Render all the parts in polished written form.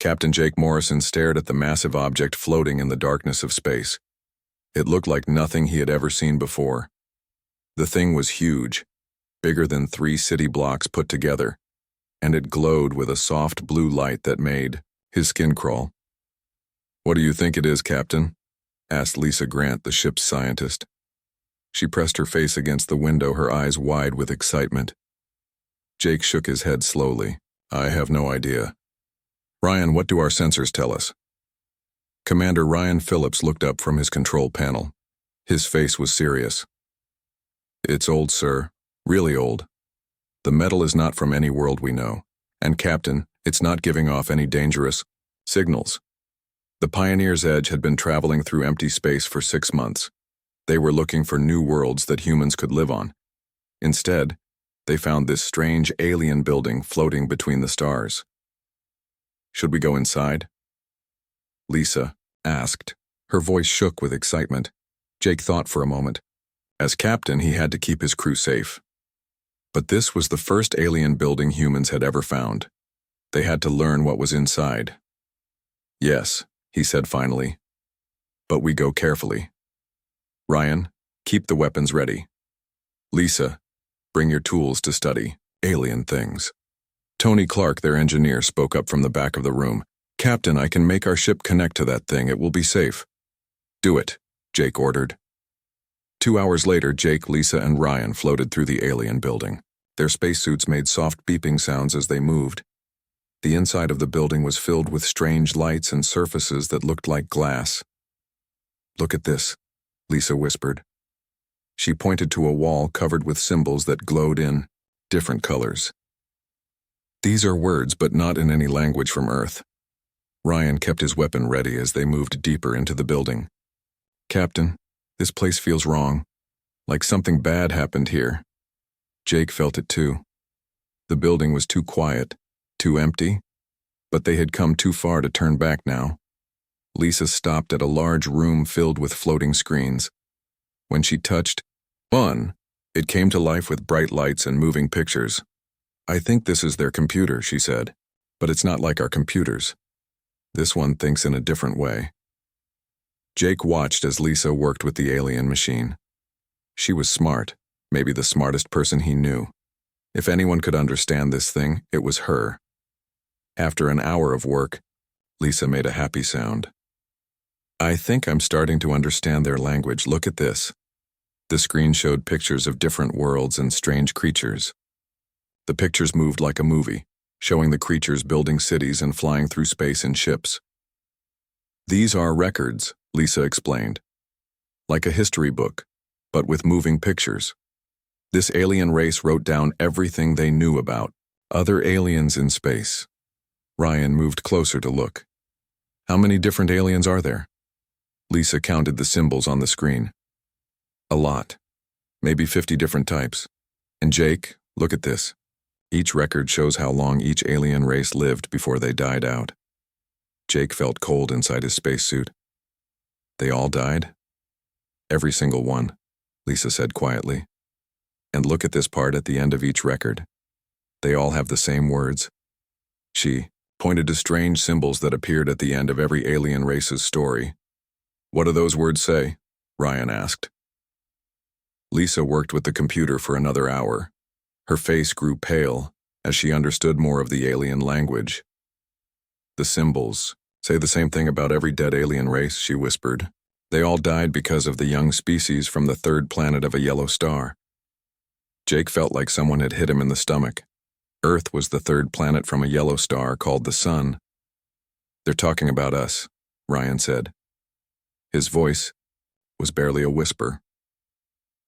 Captain Jake Morrison stared at the massive object floating in the darkness of space. It looked like nothing he had ever seen before. The thing was huge, bigger than 3 city blocks put together, and it glowed with a soft blue light that made his skin crawl. "What do you think it is, Captain?" asked Lisa Grant, the ship's scientist. She pressed her face against the window, her eyes wide with excitement. Jake shook his head slowly. "I have no idea. Ryan, what do our sensors tell us?" Commander Ryan Phillips looked up from his control panel. His face was serious. "It's old, sir. Really old. The metal is not from any world we know. And, Captain, it's not giving off any dangerous signals." The Pioneer's Edge had been traveling through empty space for 6 months. They were looking for new worlds that humans could live on. Instead, they found this strange alien building floating between the stars. "Should we go inside?" Lisa asked. Her voice shook with excitement. Jake thought for a moment. As captain, he had to keep his crew safe. But this was the first alien building humans had ever found. They had to learn what was inside. "Yes," he said finally. "But we go carefully. Ryan, keep the weapons ready. Lisa, bring your tools to study alien things." Tony Clark, their engineer, spoke up from the back of the room. "Captain, I can make our ship connect to that thing. It will be safe." "Do it," Jake ordered. 2 hours later, Jake, Lisa, and Ryan floated through the alien building. Their spacesuits made soft beeping sounds as they moved. The inside of the building was filled with strange lights and surfaces that looked like glass. "Look at this," Lisa whispered. She pointed to a wall covered with symbols that glowed in different colors. "These are words, but not in any language from Earth." Ryan kept his weapon ready as they moved deeper into the building. "Captain, this place feels wrong. Like something bad happened here." Jake felt it too. The building was too quiet, too empty, but they had come too far to turn back now. Lisa stopped at a large room filled with floating screens. When she touched one, it came to life with bright lights and moving pictures. "I think this is their computer," she said, "but it's not like our computers. This one thinks in a different way." Jake watched as Lisa worked with the alien machine. She was smart, maybe the smartest person he knew. If anyone could understand this thing, it was her. After an hour of work, Lisa made a happy sound. "I think I'm starting to understand their language. Look at this." The screen showed pictures of different worlds and strange creatures. The pictures moved like a movie, showing the creatures building cities and flying through space in ships. "These are records," Lisa explained. "Like a history book, but with moving pictures. This alien race wrote down everything they knew about other aliens in space." Ryan moved closer to look. "How many different aliens are there?" Lisa counted the symbols on the screen. "A lot. Maybe 50 different types. And Jake, look at this. Each record shows how long each alien race lived before they died out." Jake felt cold inside his spacesuit. "They all died?" "Every single one," Lisa said quietly. "And look at this part at the end of each record. They all have the same words." She pointed to strange symbols that appeared at the end of every alien race's story. "What do those words say?" Ryan asked. Lisa worked with the computer for another hour. Her face grew pale as she understood more of the alien language. "The symbols say the same thing about every dead alien race," she whispered. "They all died because of the young species from the 3rd planet of a yellow star." Jake felt like someone had hit him in the stomach. Earth was the 3rd planet from a yellow star called the Sun. "They're talking about us," Ryan said. His voice was barely a whisper.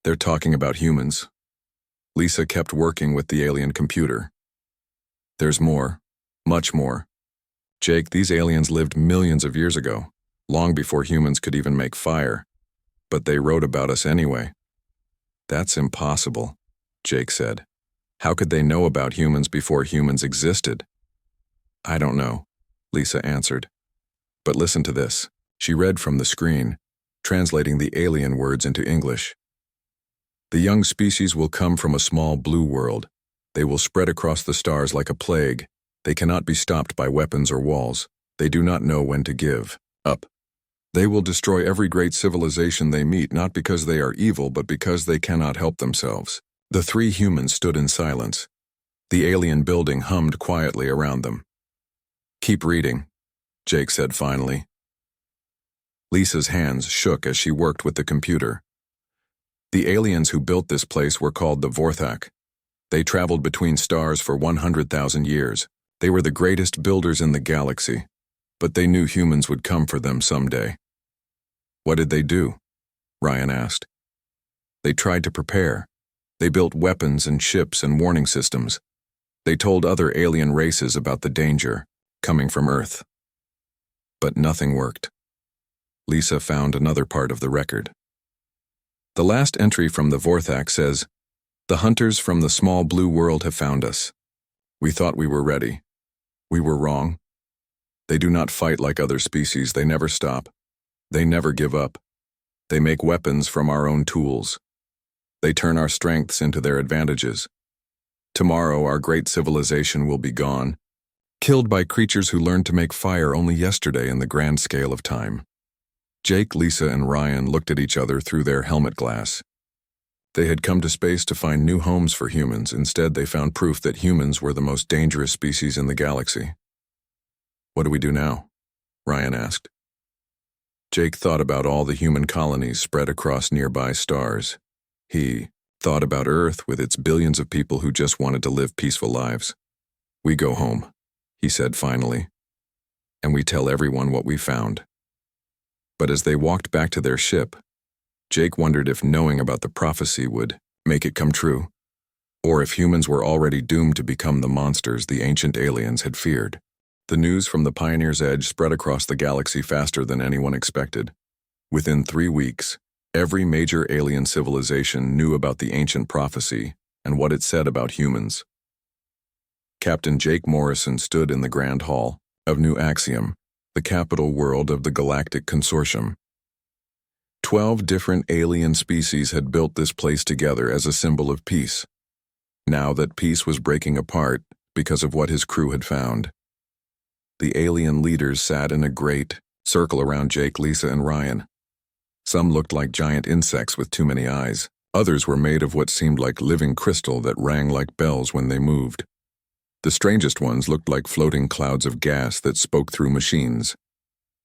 "They're talking about humans." Lisa kept working with the alien computer. "There's more, much more. Jake, these aliens lived millions of years ago, long before humans could even make fire. But they wrote about us anyway." "That's impossible," Jake said. "How could they know about humans before humans existed?" "I don't know," Lisa answered. "But listen to this." She read from the screen, translating the alien words into English. "The young species will come from a small blue world. They will spread across the stars like a plague. They cannot be stopped by weapons or walls. They do not know when to give up. They will destroy every great civilization they meet, not because they are evil, but because they cannot help themselves. The three humans stood in silence. The alien building hummed quietly around them. "Keep reading," Jake said finally. Lisa's hands shook as she worked with the computer. The aliens who built this place were called the Vorthak. They traveled between stars for 100,000 years. They were the greatest builders in the galaxy, but they knew humans would come for them someday. "What did they do?" Ryan asked. "They tried to prepare. They built weapons and ships and warning systems. They told other alien races about the danger coming from Earth. But nothing worked." Lisa found another part of the record. The last entry from the Vorthak says, "The hunters from the small blue world have found us. We thought we were ready. We were wrong. They do not fight like other species. They never stop. They never give up. They make weapons from our own tools. They turn our strengths into their advantages. Tomorrow our great civilization will be gone, killed by creatures who learned to make fire only yesterday in the grand scale of time." Jake, Lisa, and Ryan looked at each other through their helmet glass. They had come to space to find new homes for humans. Instead, they found proof that humans were the most dangerous species in the galaxy. "What do we do now?" Ryan asked. Jake thought about all the human colonies spread across nearby stars. He thought about Earth with its billions of people who just wanted to live peaceful lives. "We go home," he said finally, "and we tell everyone what we found." But as they walked back to their ship, Jake wondered if knowing about the prophecy would make it come true, or if humans were already doomed to become the monsters the ancient aliens had feared. The news from the Pioneer's Edge spread across the galaxy faster than anyone expected. Within 3 weeks, every major alien civilization knew about the ancient prophecy and what it said about humans. Captain Jake Morrison stood in the Grand Hall of New Axiom, the capital world of the Galactic Consortium. 12 different alien species had built this place together as a symbol of peace. Now that peace was breaking apart because of what his crew had found. The alien leaders sat in a great circle around Jake, Lisa, and Ryan. Some looked like giant insects with too many eyes. Others were made of what seemed like living crystal that rang like bells when they moved. The strangest ones looked like floating clouds of gas that spoke through machines.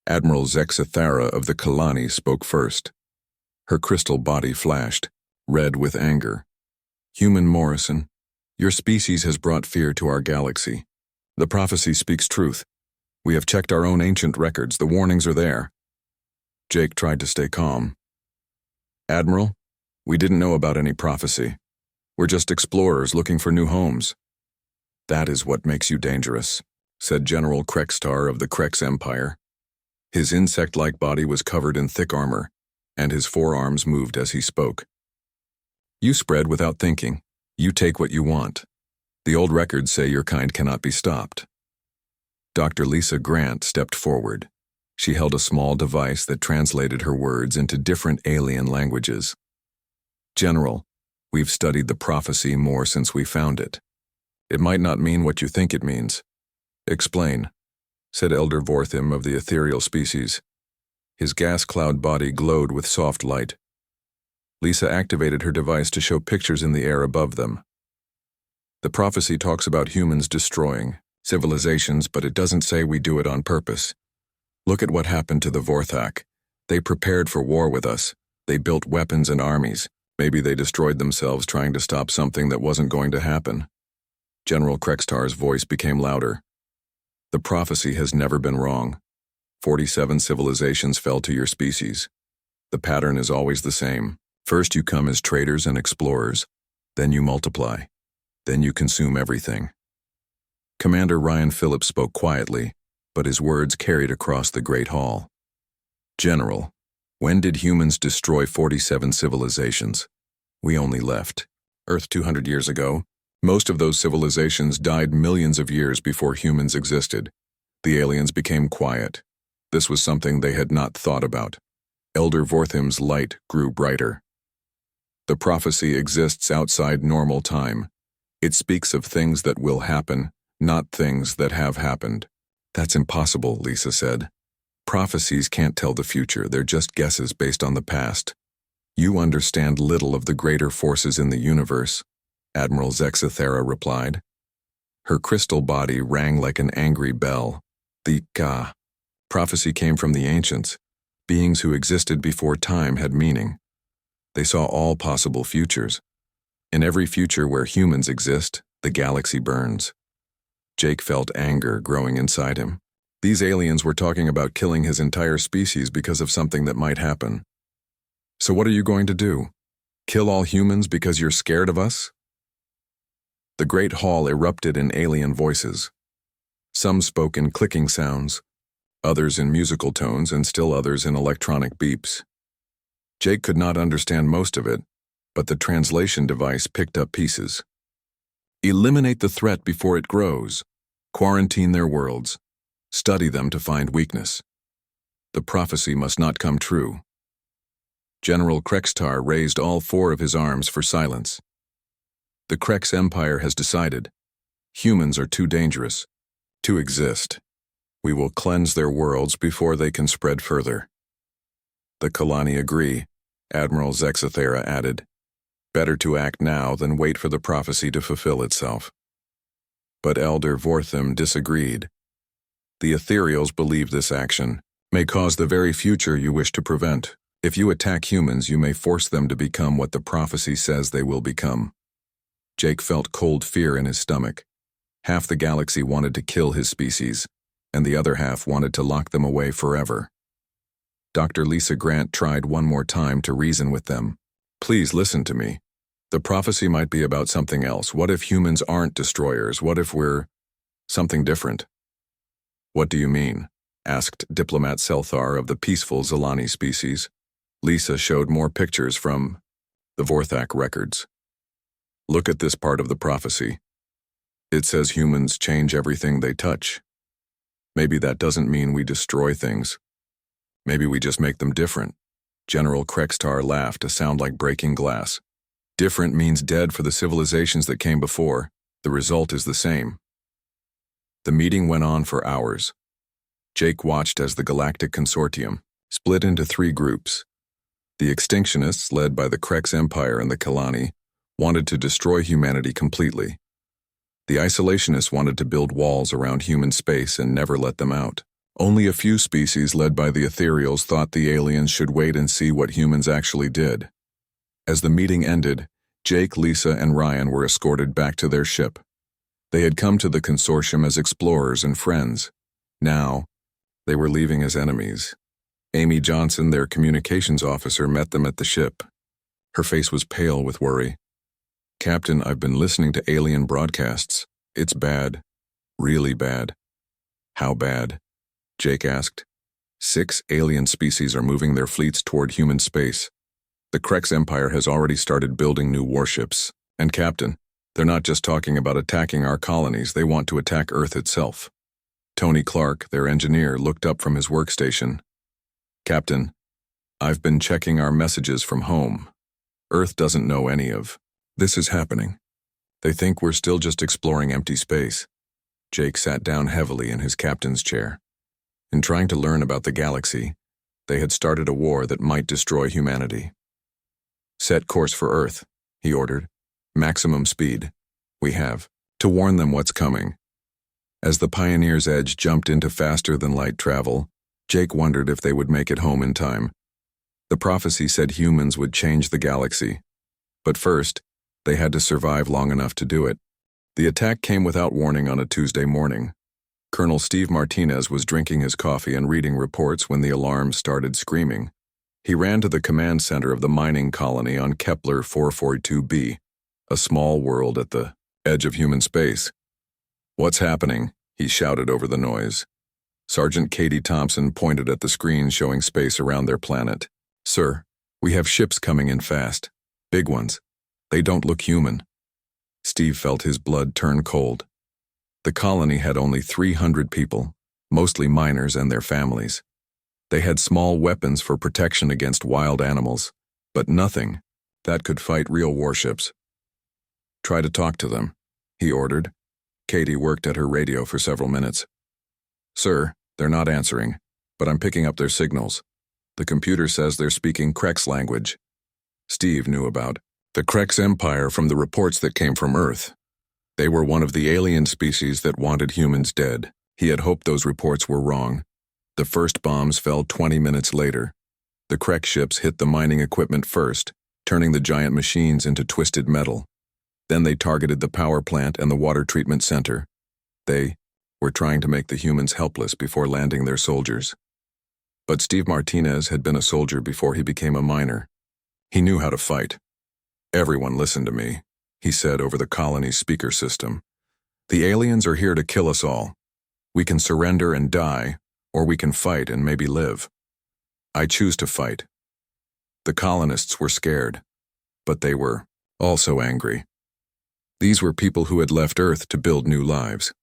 Admiral Zexathara of the Kalani spoke first. Her crystal body flashed, red with anger. "Human Morrison, your species has brought fear to our galaxy. The prophecy speaks truth. We have checked our own ancient records. The warnings are there." Jake tried to stay calm. "Admiral, we didn't know about any prophecy. We're just explorers looking for new homes." "That is what makes you dangerous," said General Krextar of the Krex Empire. His insect-like body was covered in thick armor, and his forearms moved as he spoke. "You spread without thinking. You take what you want. The old records say your kind cannot be stopped." Dr. Lisa Grant stepped forward. She held a small device that translated her words into different alien languages. "General, we've studied the prophecy more since we found it. It might not mean what you think it means." "Explain," said Elder Vorthim of the ethereal species. His gas cloud body glowed with soft light. Lisa activated her device to show pictures in the air above them. "The prophecy talks about humans destroying civilizations, but it doesn't say we do it on purpose. Look at what happened to the Vorthak. They prepared for war with us. They built weapons and armies. Maybe they destroyed themselves trying to stop something that wasn't going to happen." General Krextar's voice became louder. "The prophecy has never been wrong. 47 civilizations fell to your species. The pattern is always the same. First you come as traders and explorers. Then you multiply. Then you consume everything." Commander Ryan Phillips spoke quietly, but his words carried across the Great Hall. "General, when did humans destroy 47 civilizations? We only left Earth 200 years ago. Most of those civilizations died millions of years before humans existed. The aliens became quiet. This was something they had not thought about." Elder Vorthim's light grew brighter. "The prophecy exists outside normal time. It speaks of things that will happen, not things that have happened. That's impossible, Lisa said. Prophecies can't tell the future, they're just guesses based on the past. You understand little of the greater forces in the universe, Admiral Zexathera replied. Her crystal body rang like an angry bell. The Ka prophecy came from the ancients. Beings who existed before time had meaning. They saw all possible futures. In every future where humans exist, the galaxy burns. Jake felt anger growing inside him. These aliens were talking about killing his entire species because of something that might happen. So what are you going to do? Kill all humans because you're scared of us? The great hall erupted in alien voices. Some spoke in clicking sounds, others in musical tones, and still others in electronic beeps. Jake could not understand most of it, but the translation device picked up pieces. Eliminate the threat before it grows. Quarantine their worlds. Study them to find weakness. The prophecy must not come true. General Krextar raised all 4 of his arms for silence. The Krex Empire has decided. Humans are too dangerous to exist. We will cleanse their worlds before they can spread further. The Kalani agree, Admiral Zexathera added. Better to act now than wait for the prophecy to fulfill itself. But Elder Vortham disagreed. The Ethereals believe this action may cause the very future you wish to prevent. If you attack humans, you may force them to become what the prophecy says they will become. Jake felt cold fear in his stomach. Half the galaxy wanted to kill his species, and the other half wanted to lock them away forever. Dr. Lisa Grant tried one more time to reason with them. Please listen to me. The prophecy might be about something else. What if humans aren't destroyers? What if we're something different? What do you mean? Asked Diplomat Selthar of the peaceful Zilani species. Lisa showed more pictures from the Vorthak records. Look at this part of the prophecy. It says humans change everything they touch. Maybe that doesn't mean we destroy things. Maybe we just make them different. General Krextar laughed, a sound like breaking glass. Different means dead for the civilizations that came before. The result is the same. The meeting went on for hours. Jake watched as the Galactic Consortium split into 3 groups. The Extinctionists, led by the Krex Empire and the Kalani, wanted to destroy humanity completely. The Isolationists wanted to build walls around human space and never let them out. Only a few species, led by the Ethereals, thought the aliens should wait and see what humans actually did. As the meeting ended, Jake, Lisa, and Ryan were escorted back to their ship. They had come to the consortium as explorers and friends. Now, they were leaving as enemies. Amy Johnson, their communications officer, met them at the ship. Her face was pale with worry. Captain, I've been listening to alien broadcasts. It's bad. Really bad. How bad? Jake asked. 6 alien species are moving their fleets toward human space. The Krex Empire has already started building new warships. And Captain, they're not just talking about attacking our colonies, they want to attack Earth itself. Tony Clark, their engineer, looked up from his workstation. Captain, I've been checking our messages from home. Earth doesn't know any of this is happening. They think we're still just exploring empty space. Jake sat down heavily in his captain's chair. In trying to learn about the galaxy, they had started a war that might destroy humanity. Set course for Earth, he ordered. Maximum speed. We have to warn them what's coming. As the Pioneer's Edge jumped into faster-than-light travel, Jake wondered if they would make it home in time. The prophecy said humans would change the galaxy. But first, they had to survive long enough to do it. The attack came without warning on a Tuesday morning. Colonel Steve Martinez was drinking his coffee and reading reports when the alarm started screaming. He ran to the command center of the mining colony on Kepler 442b, a small world at the edge of human space. What's happening? He shouted over the noise. Sergeant Katie Thompson pointed at the screen showing space around their planet. Sir, we have ships coming in fast. Big ones. They don't look human. Steve felt his blood turn cold. The colony had only 300 people, mostly miners and their families. They had small weapons for protection against wild animals, but nothing that could fight real warships. Try to talk to them, he ordered. Katie worked at her radio for several minutes. Sir, they're not answering, but I'm picking up their signals. The computer says they're speaking Krex language. Steve knew about the Krex Empire from the reports that came from Earth. They were one of the alien species that wanted humans dead. He had hoped those reports were wrong. The first bombs fell 20 minutes later. The Krex ships hit the mining equipment first, turning the giant machines into twisted metal. Then they targeted the power plant and the water treatment center. They were trying to make the humans helpless before landing their soldiers. But Steve Martinez had been a soldier before he became a miner. He knew how to fight. "Everyone listen to me," he said over the colony's speaker system. "The aliens are here to kill us all. We can surrender and die, or we can fight and maybe live. I choose to fight." The colonists were scared, but they were also angry. These were people who had left Earth to build new lives.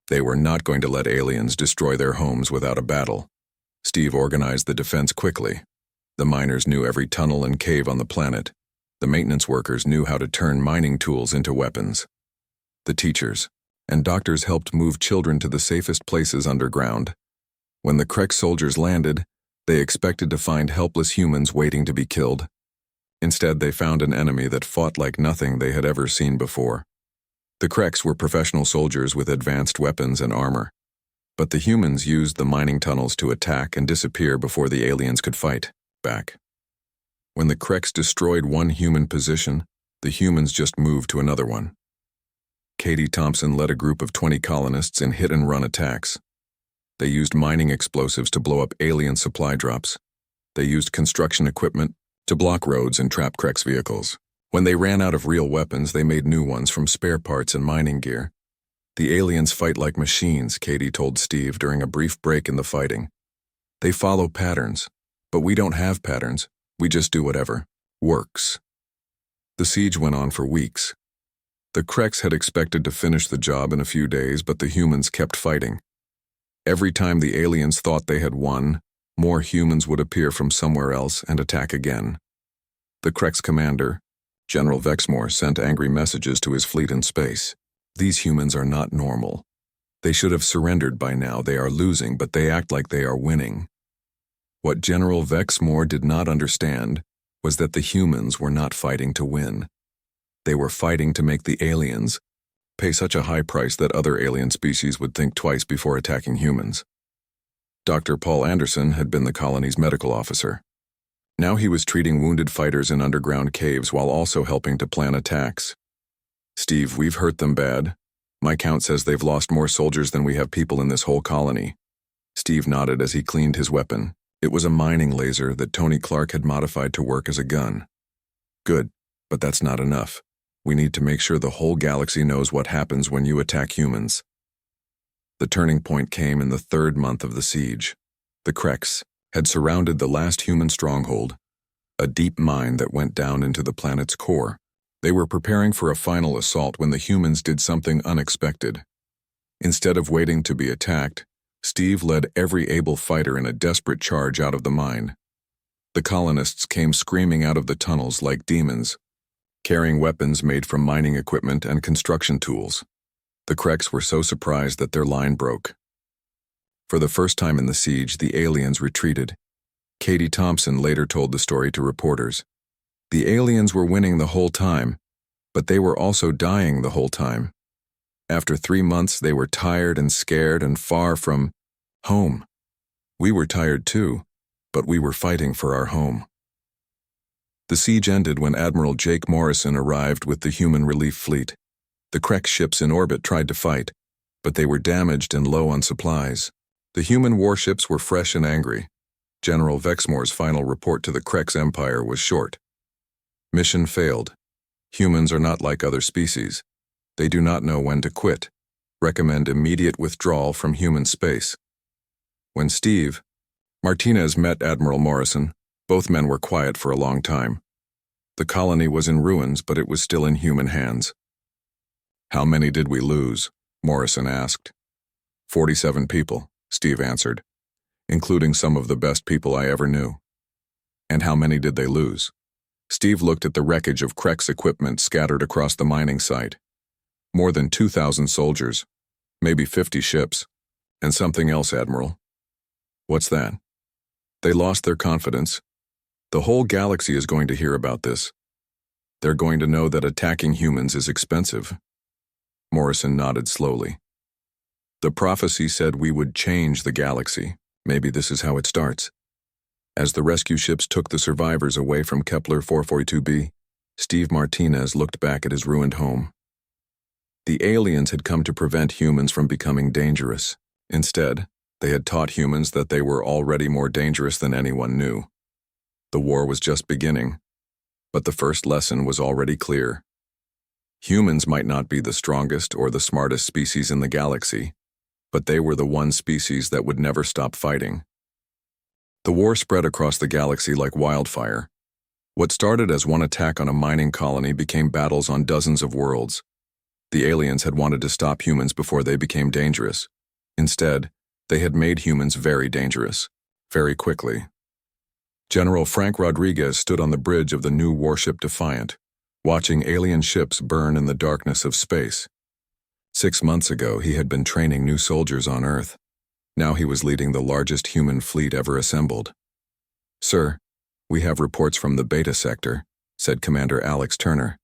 They were not going to let aliens destroy their homes without a battle. Steve organized the defense quickly. The miners knew every tunnel and cave on the planet. The maintenance workers knew how to turn mining tools into weapons. The teachers and doctors helped move children to the safest places underground. When the Krex soldiers landed, they expected to find helpless humans waiting to be killed. Instead, they found an enemy that fought like nothing they had ever seen before. The Krex were professional soldiers with advanced weapons and armor. But the humans used the mining tunnels to attack and disappear before the aliens could fight back. When the Krex destroyed one human position, the humans just moved to another one. Katie Thompson led a group of 20 colonists in hit-and-run attacks. They used mining explosives to blow up alien supply drops. They used construction equipment to block roads and trap Krex vehicles. When they ran out of real weapons, they made new ones from spare parts and mining gear. "The aliens fight like machines," Katie told Steve during a brief break in the fighting. "They follow patterns, but we don't have patterns. We just do whatever works." The siege went on for weeks. The Krex had expected to finish the job in a few days, but the humans kept fighting. Every time the aliens thought they had won, more humans would appear from somewhere else and attack again. The Krex commander, General Vexmore, sent angry messages to his fleet in space. "These humans are not normal. They should have surrendered by now. They are losing, but they act like they are winning." What General Vexmore did not understand was that the humans were not fighting to win. They were fighting to make the aliens pay such a high price that other alien species would think twice before attacking humans. Dr. Paul Anderson had been the colony's medical officer. Now he was treating wounded fighters in underground caves while also helping to plan attacks. "Steve, we've hurt them bad. My count says they've lost more soldiers than we have people in this whole colony." Steve nodded as he cleaned his weapon. It was a mining laser that Tony Clark had modified to work as a gun. "Good, but that's not enough. We need to make sure the whole galaxy knows what happens when you attack humans." The turning point came in the 3rd month of the siege. The Krex had surrounded the last human stronghold, a deep mine that went down into the planet's core. They were preparing for a final assault when the humans did something unexpected. Instead of waiting to be attacked, Steve led every able fighter in a desperate charge out of the mine. The colonists came screaming out of the tunnels like demons, carrying weapons made from mining equipment and construction tools. The Krex were so surprised that their line broke. For the first time in the siege, the aliens retreated. Katie Thompson later told the story to reporters. "The aliens were winning the whole time, but they were also dying the whole time. After 3 months, they were tired and scared and far from home. We were tired too, but we were fighting for our home." The siege ended when Admiral Jake Morrison arrived with the human relief fleet. The Krex ships in orbit tried to fight, but they were damaged and low on supplies. The human warships were fresh and angry. General Vexmore's final report to the Krex Empire was short. "Mission failed. Humans are not like other species. They do not know when to quit. Recommend immediate withdrawal from human space." When Steve Martinez met Admiral Morrison, both men were quiet for a long time. The colony was in ruins, but it was still in human hands. "How many did we lose?" Morrison asked. 47 people, Steve answered, "including some of the best people I ever knew." "And how many did they lose?" Steve looked at the wreckage of Krex equipment scattered across the mining site. "More than 2,000 soldiers, maybe 50 ships. And something else, Admiral. What's that? They lost their confidence. The whole galaxy is going to hear about this. They're going to know that attacking humans is expensive. Morrison nodded slowly. The prophecy said we would change the galaxy. Maybe this is how it starts. As the rescue ships took the survivors away from Kepler 442b, Steve Martinez looked back at his ruined home. The aliens had come to prevent humans from becoming dangerous. Instead, they had taught humans that they were already more dangerous than anyone knew. The war was just beginning, but the first lesson was already clear. Humans might not be the strongest or the smartest species in the galaxy, but they were the one species that would never stop fighting. The war spread across the galaxy like wildfire. What started as one attack on a mining colony became battles on dozens of worlds. The aliens had wanted to stop humans before they became dangerous. Instead, they had made humans very dangerous, very quickly. General Frank Rodriguez stood on the bridge of the new warship Defiant, watching alien ships burn in the darkness of space. 6 months ago, he had been training new soldiers on Earth. Now he was leading the largest human fleet ever assembled. "Sir, we have reports from the Beta Sector," said Commander Alex Turner.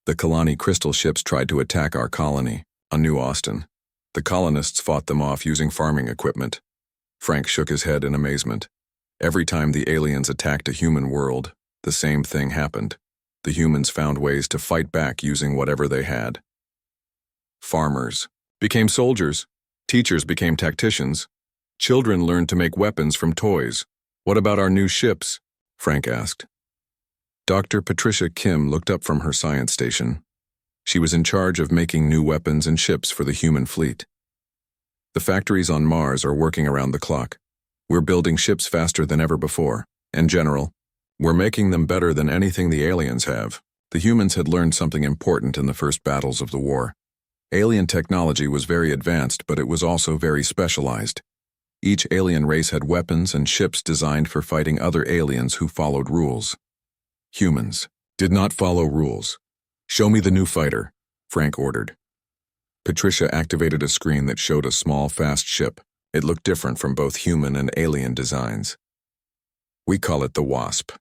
"The Kalani crystal ships tried to attack our colony on New Austin. The colonists fought them off using farming equipment." Frank shook his head in amazement. Every time the aliens attacked a human world, the same thing happened. The humans found ways to fight back using whatever they had. Farmers became soldiers. Teachers became tacticians. Children learned to make weapons from toys. "What about our new ships?" Frank asked. Dr. Patricia Kim looked up from her science station. She was in charge of making new weapons and ships for the human fleet. "The factories on Mars are working around the clock. We're building ships faster than ever before. And General, we're making them better than anything the aliens have." The humans had learned something important in the first battles of the war. Alien technology was very advanced, but it was also very specialized. Each alien race had weapons and ships designed for fighting other aliens who followed rules. Humans did not follow rules. "Show me the new fighter," Frank ordered. Patricia activated a screen that showed a small, fast ship. It looked different from both human and alien designs. "We call it the Wasp.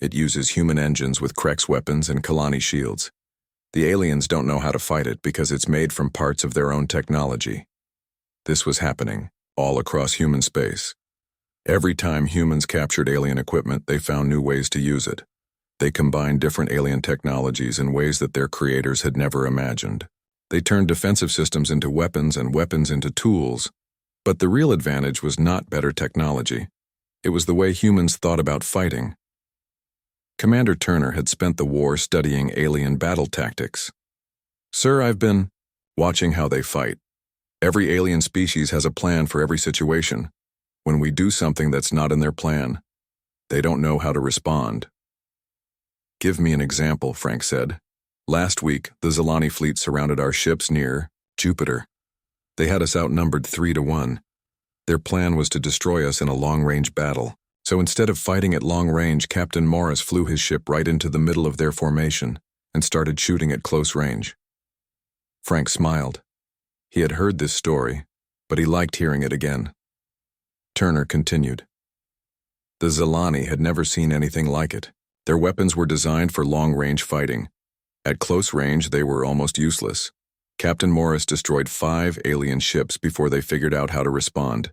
It uses human engines with Krex weapons and Kalani shields. The aliens don't know how to fight it because it's made from parts of their own technology." This was happening all across human space. Every time humans captured alien equipment, they found new ways to use it. They combined different alien technologies in ways that their creators had never imagined. They turned defensive systems into weapons and weapons into tools. But the real advantage was not better technology. It was the way humans thought about fighting. Commander Turner had spent the war studying alien battle tactics. "Sir, I've been watching how they fight. Every alien species has a plan for every situation. When we do something that's not in their plan, they don't know how to respond." "Give me an example," Frank said. "Last week, the Zilani fleet surrounded our ships near Jupiter. They had us outnumbered 3-1. Their plan was to destroy us in a long-range battle. So instead of fighting at long range, Captain Morris flew his ship right into the middle of their formation and started shooting at close range." Frank smiled. He had heard this story, but he liked hearing it again. Turner continued. "The Zilani had never seen anything like it. Their weapons were designed for long-range fighting. At close range, they were almost useless. Captain Morris destroyed 5 alien ships before they figured out how to respond.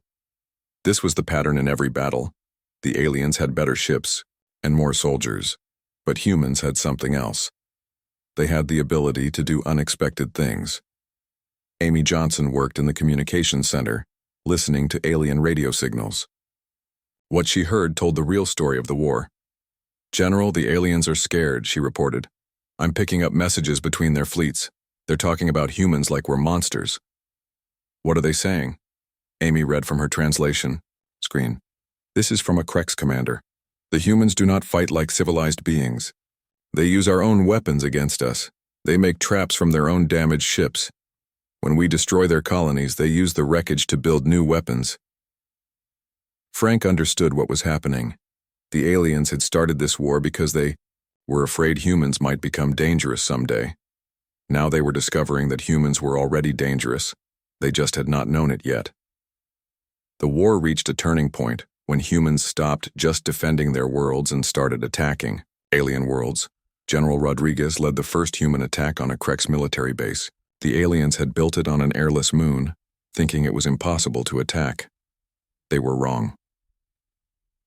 This was the pattern in every battle. The aliens had better ships and more soldiers, but humans had something else. They had the ability to do unexpected things." Amy Johnson worked in the communications center, listening to alien radio signals. What she heard told the real story of the war. "General, the aliens are scared," she reported. "I'm picking up messages between their fleets. They're talking about humans like we're monsters." "What are they saying?" Amy read from her translation screen. "This is from a Krex commander. The humans do not fight like civilized beings. They use our own weapons against us. They make traps from their own damaged ships. When we destroy their colonies, they use the wreckage to build new weapons." Frank understood what was happening. The aliens had started this war because they were afraid humans might become dangerous someday. Now they were discovering that humans were already dangerous. They just had not known it yet. The war reached a turning point when humans stopped just defending their worlds and started attacking alien worlds. General Rodriguez led the first human attack on a Krex military base. The aliens had built it on an airless moon, thinking it was impossible to attack. They were wrong.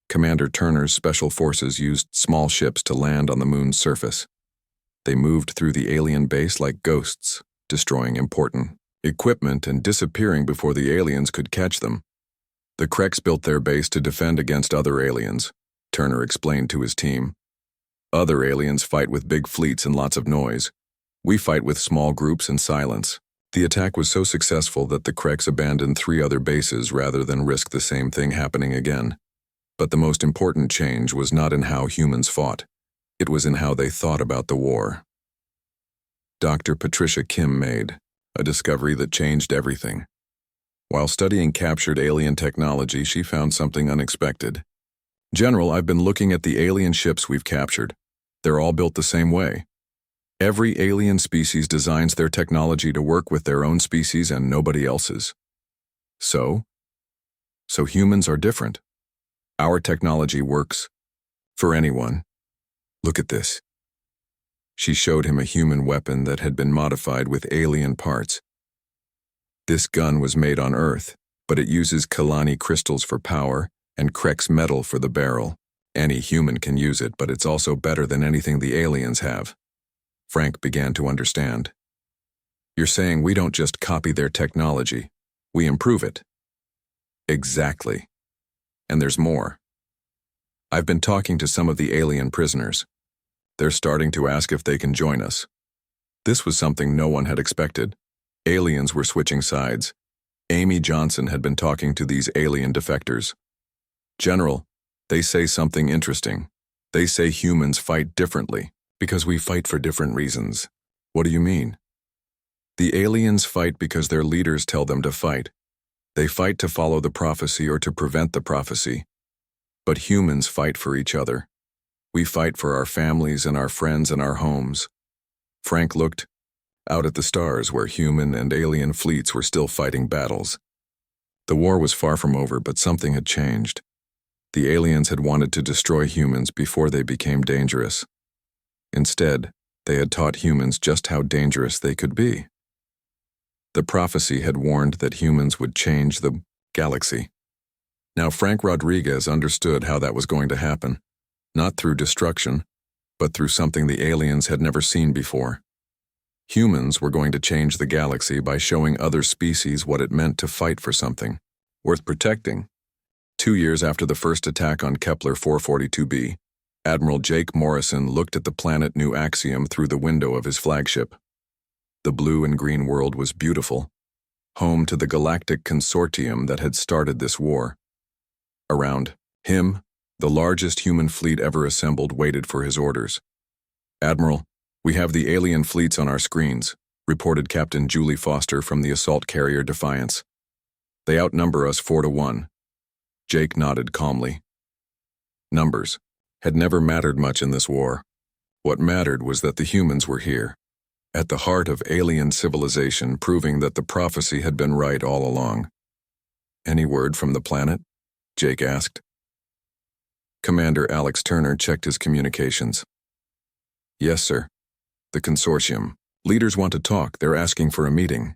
Commander Turner's special forces used small ships to land on the moon's surface. They moved through the alien base like ghosts, destroying important equipment and disappearing before the aliens could catch them. The Krex built their base to defend against other aliens, Turner explained to his team. Other aliens fight with big fleets and lots of noise. We fight with small groups and silence. The attack was so successful that the Krex abandoned 3 other bases rather than risk the same thing happening again. But the most important change was not in how humans fought. It was in how they thought about the war. Dr. Patricia Kim made a discovery that changed everything. While studying captured alien technology, she found something unexpected. General, I've been looking at the alien ships we've captured. They're all built the same way. Every alien species designs their technology to work with their own species and nobody else's. So humans are different. Our technology works for anyone. Look at this. She showed him a human weapon that had been modified with alien parts. This gun was made on Earth, but it uses Kalani crystals for power and Krex metal for the barrel. Any human can use it, but it's also better than anything the aliens have. Frank began to understand. You're saying we don't just copy their technology, we improve it. Exactly. And there's more. I've been talking to some of the alien prisoners. They're starting to ask if they can join us. This was something no one had expected. Aliens were switching sides. Amy Johnson had been talking to these alien defectors. General, they say something interesting. They say humans fight differently because we fight for different reasons. What do you mean? The aliens fight because their leaders tell them to fight. They fight to follow the prophecy or to prevent the prophecy. But humans fight for each other. We fight for our families and our friends and our homes. Frank looked out at the stars where human and alien fleets were still fighting battles. The war was far from over, but something had changed. The aliens had wanted to destroy humans before they became dangerous. Instead, they had taught humans just how dangerous they could be. The prophecy had warned that humans would change the galaxy. Now Frank Rodriguez understood how that was going to happen, not through destruction, but through something the aliens had never seen before. Humans were going to change the galaxy by showing other species what it meant to fight for something worth protecting. 2 years after the first attack on Kepler 442b, Admiral Jake Morrison looked at the planet New Axiom through the window of his flagship. The blue and green world was beautiful, home to the Galactic Consortium that had started this war. Around him, the largest human fleet ever assembled waited for his orders. Admiral, we have the alien fleets on our screens, reported Captain Julie Foster from the assault carrier Defiance. They outnumber us 4-1. Jake nodded calmly. Numbers had never mattered much in this war. What mattered was that the humans were here, at the heart of alien civilization, proving that the prophecy had been right all along. Any word from the planet? Jake asked. Commander Alex Turner checked his communications. Yes, sir. The consortium. Leaders want to talk. They're asking for a meeting.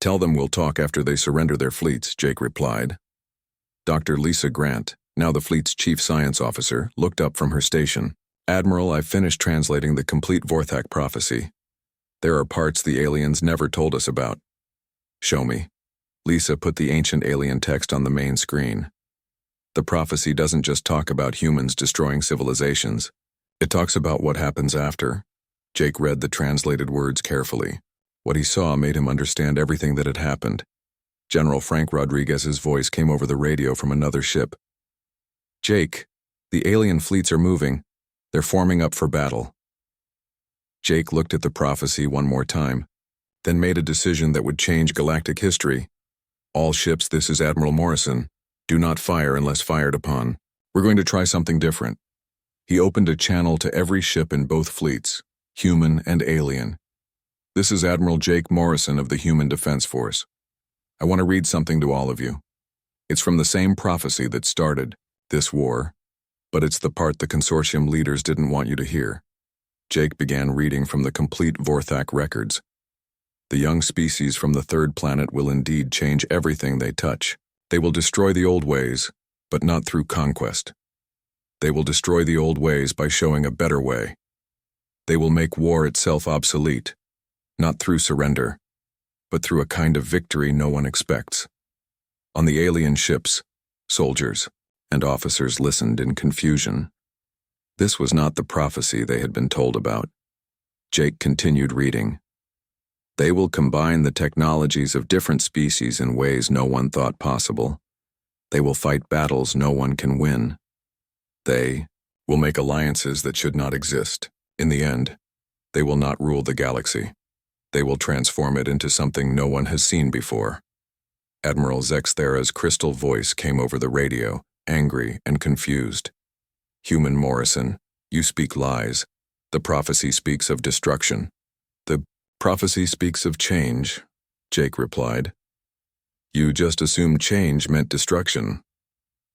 Tell them we'll talk after they surrender their fleets, Jake replied. Dr. Lisa Grant, now the fleet's chief science officer, looked up from her station. Admiral, I've finished translating the complete Vorthak prophecy. There are parts the aliens never told us about. Show me. Lisa put the ancient alien text on the main screen. The prophecy doesn't just talk about humans destroying civilizations. It talks about what happens after. Jake read the translated words carefully. What he saw made him understand everything that had happened. General Frank Rodriguez's voice came over the radio from another ship. Jake, the alien fleets are moving. They're forming up for battle. Jake looked at the prophecy one more time, then made a decision that would change galactic history. All ships, this is Admiral Morrison. Do not fire unless fired upon. We're going to try something different. He opened a channel to every ship in both fleets, human and alien. This is Admiral Jake Morrison of the Human Defense Force. I want to read something to all of you. It's from the same prophecy that started this war, but it's the part the consortium leaders didn't want you to hear. Jake began reading from the complete Vorthak records. The young species from the third planet will indeed change everything they touch. They will destroy the old ways, but not through conquest. They will destroy the old ways by showing a better way. They will make war itself obsolete, not through surrender, but through a kind of victory no one expects. On the alien ships, soldiers and officers listened in confusion. This was not the prophecy they had been told about. Jake continued reading. They will combine the technologies of different species in ways no one thought possible. They will fight battles no one can win. They will make alliances that should not exist. In the end, they will not rule the galaxy. They will transform it into something no one has seen before. Admiral Zexthera's crystal voice came over the radio, angry and confused. Human Morrison, you speak lies. The prophecy speaks of destruction. The prophecy speaks of change, Jake replied. You just assumed change meant destruction.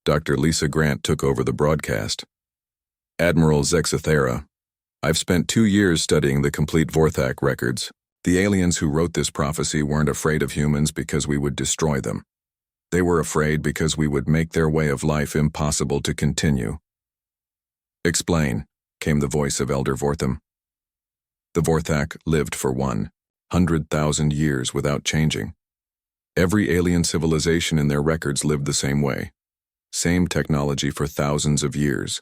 Dr. Lisa Grant took over the broadcast. Admiral Zexthera, I've spent 2 years studying the complete Vorthak records. The aliens who wrote this prophecy weren't afraid of humans because we would destroy them. They were afraid because we would make their way of life impossible to continue. Explain, came the voice of Elder Vortham. The Vorthak lived for 100,000 years without changing. Every alien civilization in their records lived the same way. Same technology for thousands of years.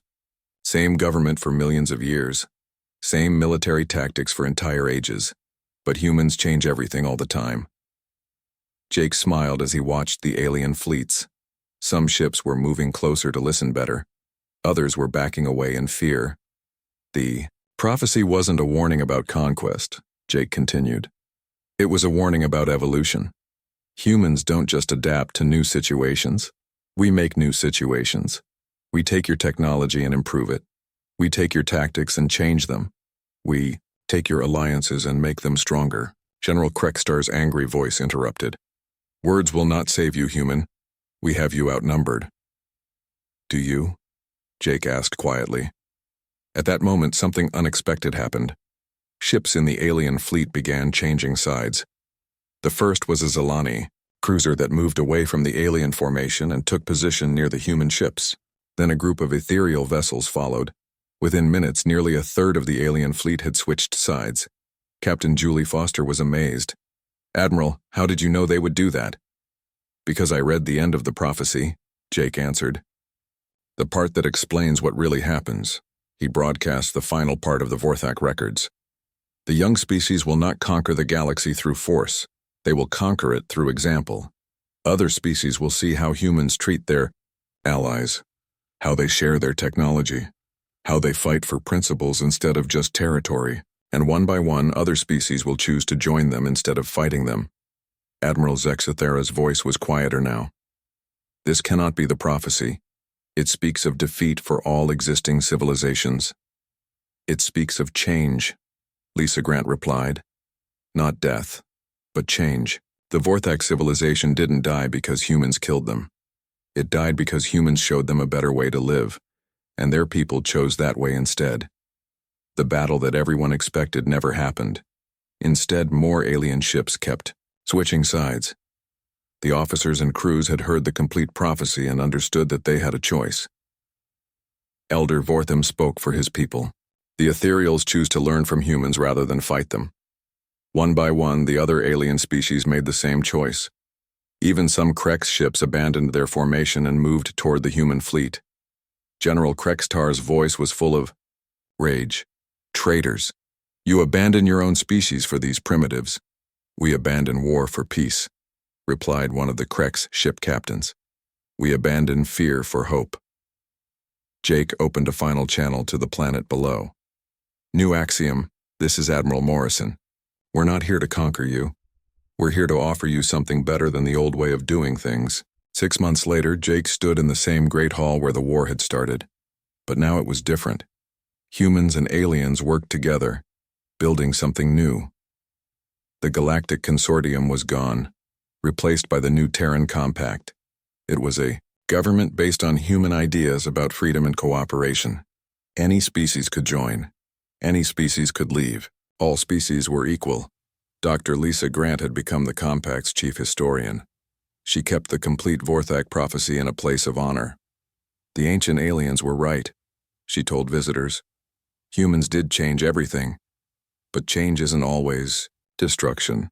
Same government for millions of years. Same military tactics for entire ages. But humans change everything all the time. Jake smiled as he watched the alien fleets. Some ships were moving closer to listen better. Others were backing away in fear. The prophecy wasn't a warning about conquest, Jake continued. It was a warning about evolution. Humans don't just adapt to new situations. We make new situations. We take your technology and improve it. We take your tactics and change them. We take your alliances and make them stronger. General Krekstar's angry voice interrupted. Words will not save you, human. We have you outnumbered. Do you? Jake asked quietly. At that moment, something unexpected happened. Ships in the alien fleet began changing sides. The first was a Zalani cruiser that moved away from the alien formation and took position near the human ships. Then a group of ethereal vessels followed. Within minutes, nearly a third of the alien fleet had switched sides. Captain Julie Foster was amazed. Admiral, how did you know they would do that? Because I read the end of the prophecy, Jake answered. The part that explains what really happens. He broadcast the final part of the Vorthak records. The young species will not conquer the galaxy through force. They will conquer it through example. Other species will see how humans treat their allies, how they share their technology, how they fight for principles instead of just territory, and one by one other species will choose to join them instead of fighting them. Admiral Zexthera's voice was quieter now. This cannot be the prophecy. It speaks of defeat for all existing civilizations. It speaks of change, Lisa Grant replied. Not death, but change. The Vorthak civilization didn't die because humans killed them. It died because humans showed them a better way to live, and their people chose that way instead. The battle that everyone expected never happened. Instead, more alien ships kept switching sides. The officers and crews had heard the complete prophecy and understood that they had a choice. Elder Vortham spoke for his people. The ethereals choose to learn from humans rather than fight them. One by one, the other alien species made the same choice. Even some Kreks ships abandoned their formation and moved toward the human fleet. General Krekstar's voice was full of rage. Traitors! You abandon your own species for these primitives. We abandon war for peace, replied one of the Kreks ship captains. We abandon fear for hope. Jake opened a final channel to the planet below. New axiom, this is Admiral Morrison. We're not here to conquer you. We're here to offer you something better than the old way of doing things. 6 months later, Jake stood in the same great hall where the war had started. But now it was different. Humans and aliens worked together, building something new. The Galactic Consortium was gone, replaced by the new Terran Compact. It was a government based on human ideas about freedom and cooperation. Any species could join. Any species could leave. All species were equal. Dr. Lisa Grant had become the Compact's chief historian. She kept the complete Vorthak prophecy in a place of honor. The ancient aliens were right, she told visitors. Humans did change everything, but change isn't always destruction.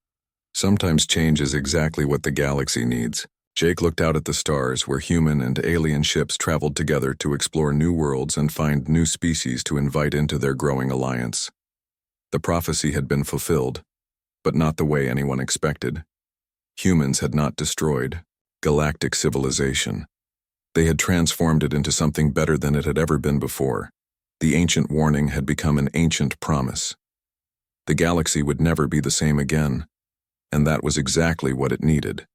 Sometimes change is exactly what the galaxy needs. Jake looked out at the stars where human and alien ships traveled together to explore new worlds and find new species to invite into their growing alliance. The prophecy had been fulfilled, but not the way anyone expected. Humans had not destroyed galactic civilization. They had transformed it into something better than it had ever been before. The ancient warning had become an ancient promise. The galaxy would never be the same again, and that was exactly what it needed.